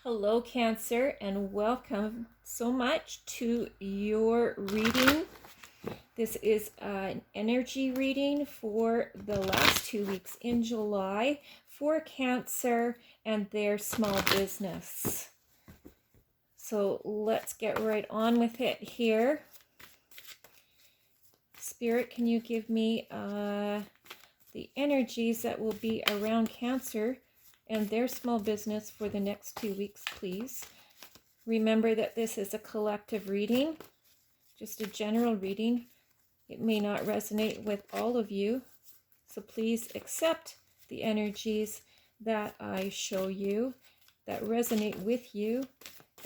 Hello, Cancer, and welcome so much to your reading. This is an energy reading for the last 2 weeks in July for Cancer and their small business. So let's get right on with it here. Spirit, can you give me the energies that will be around Cancer and their small business for the next 2 weeks, please? Remember that this is a collective reading, just a general reading. It may not resonate with all of you, so please accept the energies that I show you that resonate with you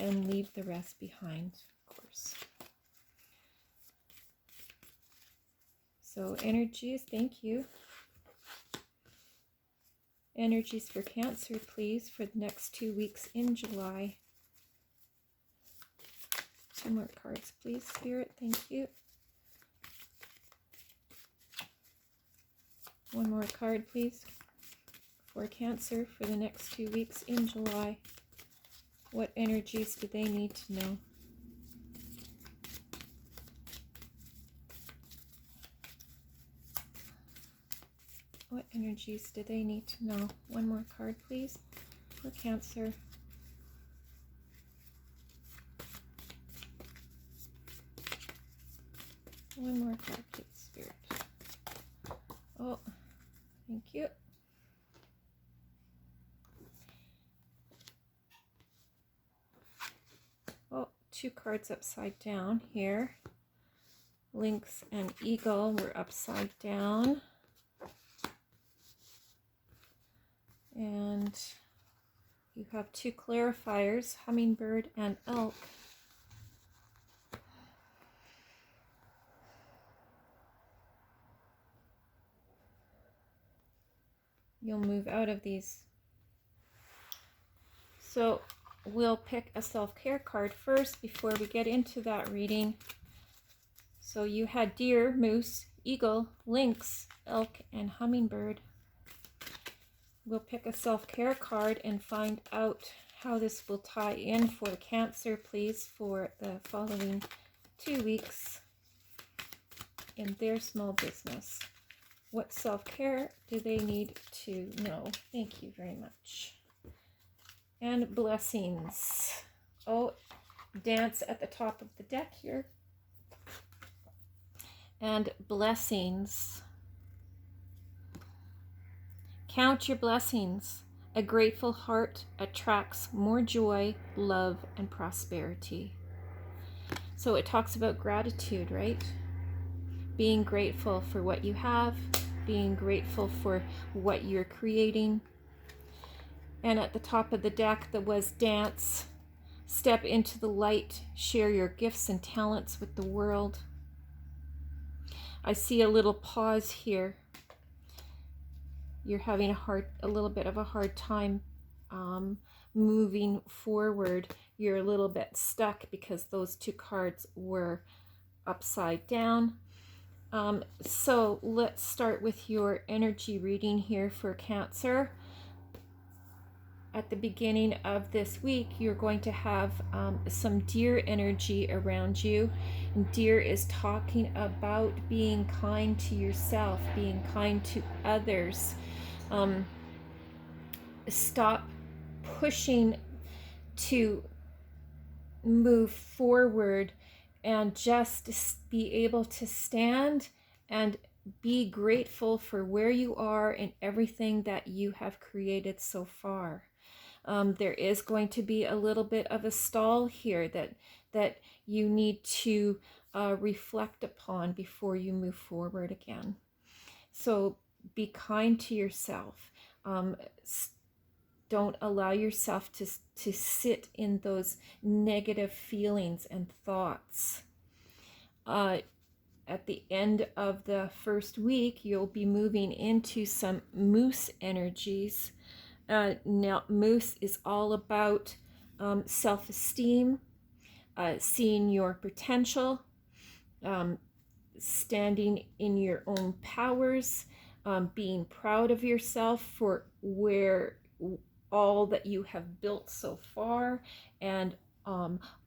and leave the rest behind, of course. So energies, thank you. Energies for Cancer, please, for the next 2 weeks in July. 2 more cards, please, Spirit. Thank you. 1 more card, please, for Cancer for the next 2 weeks in July. What energies do they need to know? What energies do they need to know? 1 more card, please, for Cancer. One more card, please, Spirit. Oh, thank you. Oh, 2 cards upside down here. Lynx and Eagle were upside down. And you have 2 clarifiers, Hummingbird and Elk. You'll move out of these. So we'll pick a self-care card first before we get into that reading. So you had Deer, Moose, Eagle, Lynx, Elk, and Hummingbird. We'll pick a self-care card and find out how this will tie in for Cancer, please, for the following 2 weeks in their small business. What self-care do they need to know? Thank you very much. And blessings. Oh, dance at the top of the deck here. And blessings. Count your blessings. A grateful heart attracts more joy, love, and prosperity. So it talks about gratitude, right? Being grateful for what you have, being grateful for what you're creating. And at the top of the deck, there was dance. Step into the light, share your gifts and talents with the world. I see a little pause here. You're having a little bit of a hard time moving forward. You're a little bit stuck because those 2 cards were upside down. So let's start with your energy reading here for Cancer. At the beginning of this week, you're going to have some deer energy around you. And deer is talking about being kind to yourself, being kind to others. Stop pushing to move forward and just be able to stand and be grateful for where you are and everything that you have created so far. There is going to be a little bit of a stall here that you need to reflect upon before you move forward again. So be kind to yourself. Don't allow yourself to sit in those negative feelings and thoughts. At the end of the first week, you'll be moving into some moose energies. Now, moose is all about self-esteem, seeing your potential, standing in your own powers, being proud of yourself for where all that you have built so far, and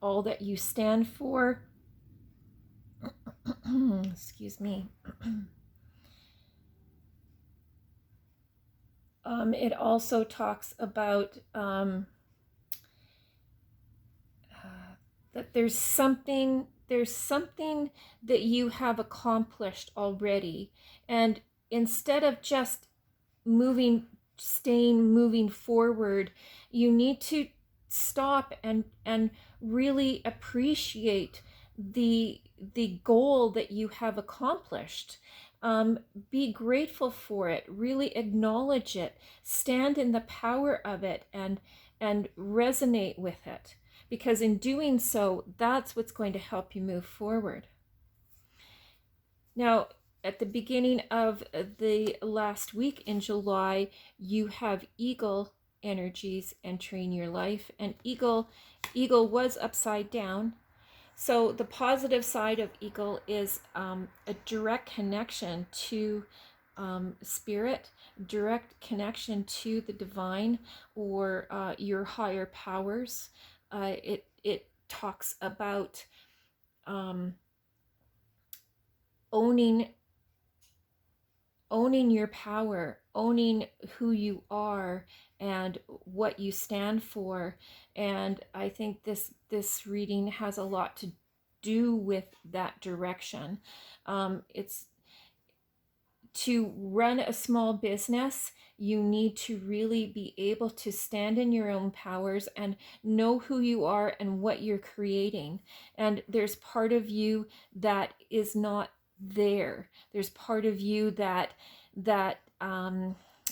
all that you stand for. Excuse me. It also talks about that there's something that you have accomplished already, and instead of just moving forward, you need to stop and really appreciate the goal that you have accomplished. Be grateful for it, really acknowledge it, stand in the power of it, and resonate with it, because in doing so, that's what's going to help you move forward. Now, at the beginning of the last week in July, you have eagle energies entering your life, and eagle was upside down. So the positive side of eagle is a direct connection to spirit, direct connection to the divine, or your higher powers. It talks about owning your power, owning who you are and what you stand for. And I think this reading has a lot to do with that direction. It's to run a small business, you need to really be able to stand in your own powers and know who you are and what you're creating. And there's part of you that is not there. There's part of you that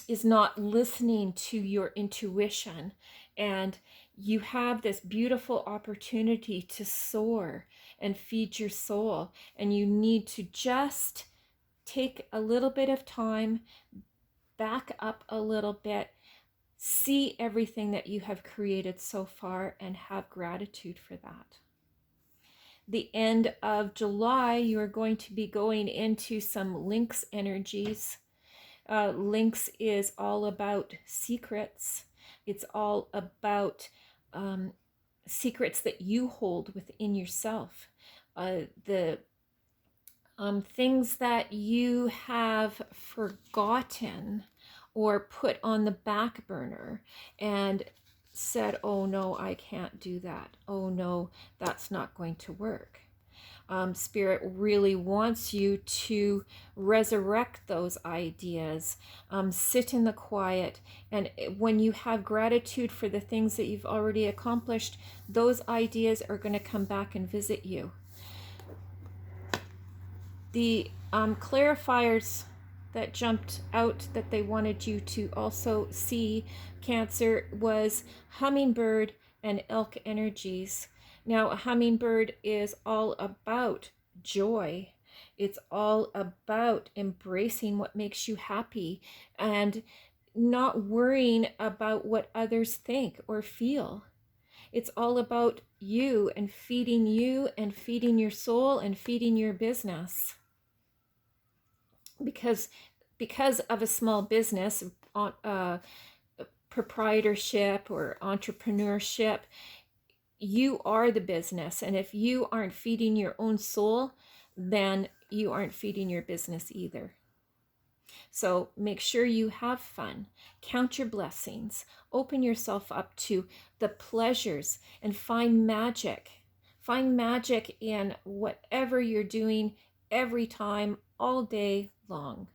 is not listening to your intuition. And you have this beautiful opportunity to soar and feed your soul. And you need to just take a little bit of time, back up a little bit, see everything that you have created so far, and have gratitude for that. The end of July, you are going to be going into some Lynx energies. Lynx is all about secrets. It's all about secrets that you hold within yourself. The things that you have forgotten or put on the back burner and said, oh no, I can't do that. Oh no, that's not going to work. Spirit really wants you to resurrect those ideas. Sit in the quiet, and when you have gratitude for the things that you've already accomplished, those ideas are going to come back and visit you. The clarifiers that jumped out that they wanted you to also see, Cancer, was hummingbird and elk energies. Now, a hummingbird is all about joy. It's all about embracing what makes you happy and not worrying about what others think or feel. It's all about you and feeding your soul and feeding your business. Because of a small business, proprietorship or entrepreneurship, you are the business. And if you aren't feeding your own soul, then you aren't feeding your business either. So make sure you have fun, count your blessings, open yourself up to the pleasures, and find magic. Find magic in whatever you're doing every time, all day long.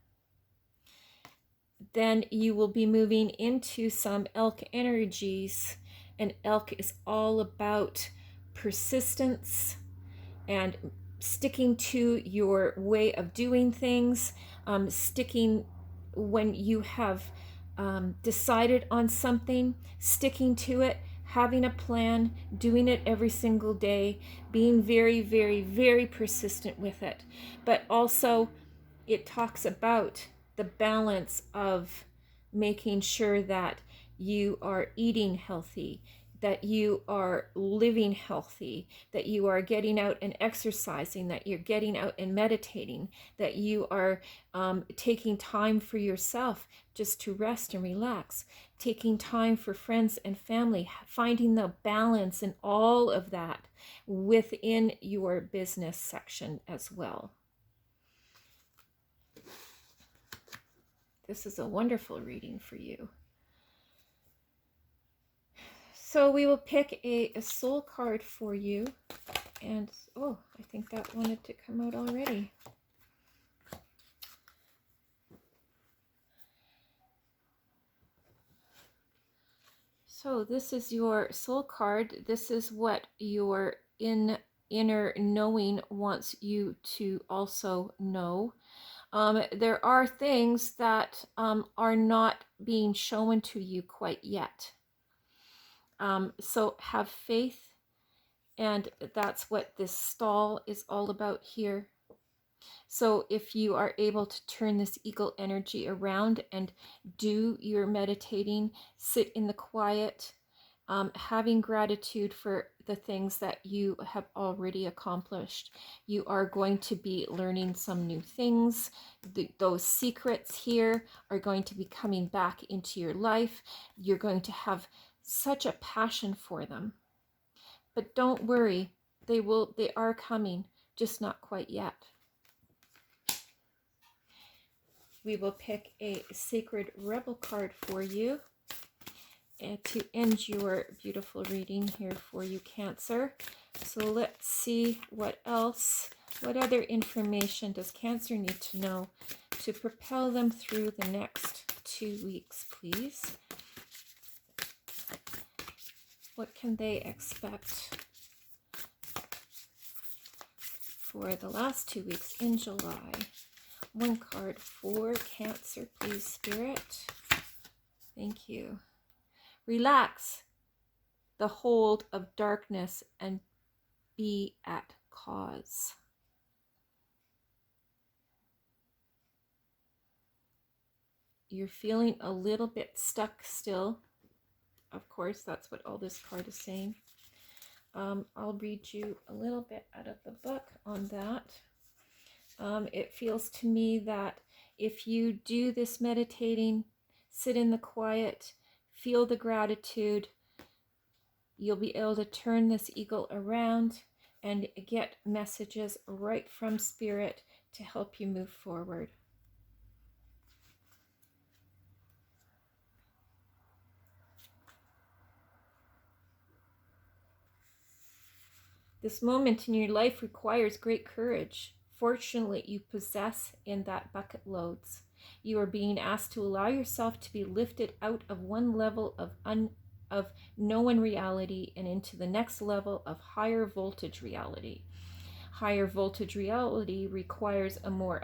Then you will be moving into some elk energies, and elk is all about persistence and sticking to your way of doing things, sticking when you have decided on something, sticking to it, having a plan, doing it every single day, being very, very, very persistent with it. But also, it talks about the balance of making sure that you are eating healthy, that you are living healthy, that you are getting out and exercising, that you're getting out and meditating, that you are taking time for yourself just to rest and relax, taking time for friends and family, finding the balance in all of that within your business section as well. This is a wonderful reading for you. So we will pick a soul card for you. And, oh, I think that wanted to come out already. So this is your soul card. This is what your inner knowing wants you to also know. There are things that are not being shown to you quite yet. So have faith, and that's what this stall is all about here. So if you are able to turn this eagle energy around and do your meditating, sit in the quiet, having gratitude for the things that you have already accomplished, you are going to be learning some new things. Those secrets here are going to be coming back into your life. You're going to have such a passion for them. But don't worry, they are coming, just not quite yet. We will pick a sacred rebel card for you and to end your beautiful reading here for you, Cancer. So let's see what else, what other information does Cancer need to know to propel them through the next 2 weeks, please. What can they expect for the last 2 weeks in July? One card for Cancer, please, Spirit. Thank you. Relax the hold of darkness and be at cause. You're feeling a little bit stuck still. Of course, that's what all this card is saying. I'll read you a little bit out of the book on that. It feels to me that if you do this meditating, sit in the quiet, feel the gratitude, you'll be able to turn this eagle around and get messages right from Spirit to help you move forward. This moment in your life requires great courage. Fortunately, you possess in that bucket loads. You are being asked to allow yourself to be lifted out of one level of known reality and into the next level of higher voltage reality. Higher voltage reality requires a more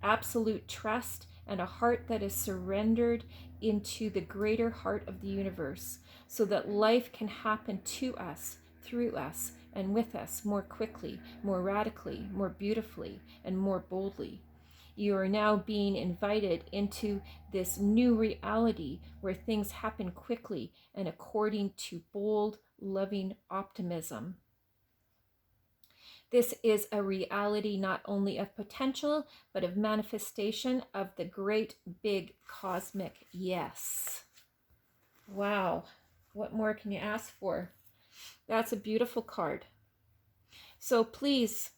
absolute trust and a heart that is surrendered into the greater heart of the universe, so that life can happen to us, through us, and with us more quickly, more radically, more beautifully, and more boldly. You are now being invited into this new reality where things happen quickly and according to bold, loving optimism. This is a reality not only of potential, but of manifestation of the great big cosmic yes. Wow. What more can you ask for? That's a beautiful card. So please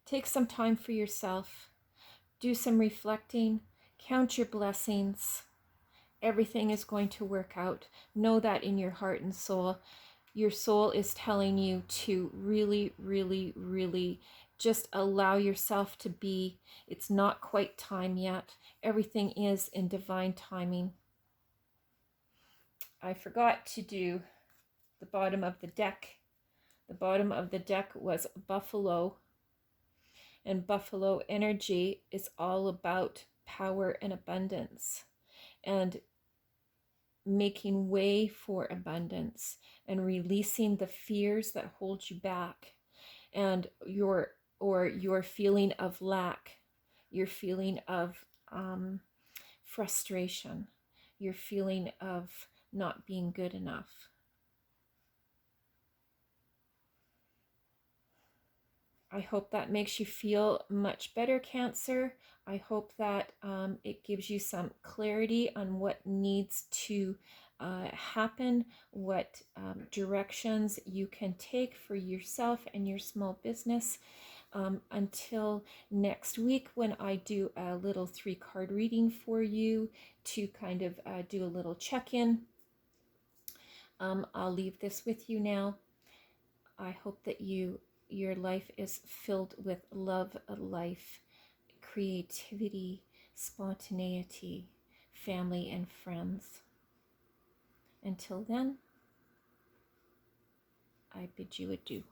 take some time for yourself. Do some reflecting. Count your blessings. Everything is going to work out. Know that in your heart and soul. Your soul is telling you to really, really, really just allow yourself to be. It's not quite time yet. Everything is in divine timing. I forgot to do the bottom of the deck. The bottom of the deck was buffalo. And buffalo energy is all about power and abundance. And making way for abundance and releasing the fears that hold you back and your feeling of lack, your feeling of frustration, your feeling of not being good enough. I hope that makes you feel much better, Cancer. I hope that it gives you some clarity on what needs to happen, what directions you can take for yourself and your small business. Until next week, when I do a little 3-card reading for you to kind of do a little check-in. I'll leave this with you now. I hope that your life is filled with love, life, creativity, spontaneity, family, and friends. Until then, I bid you adieu.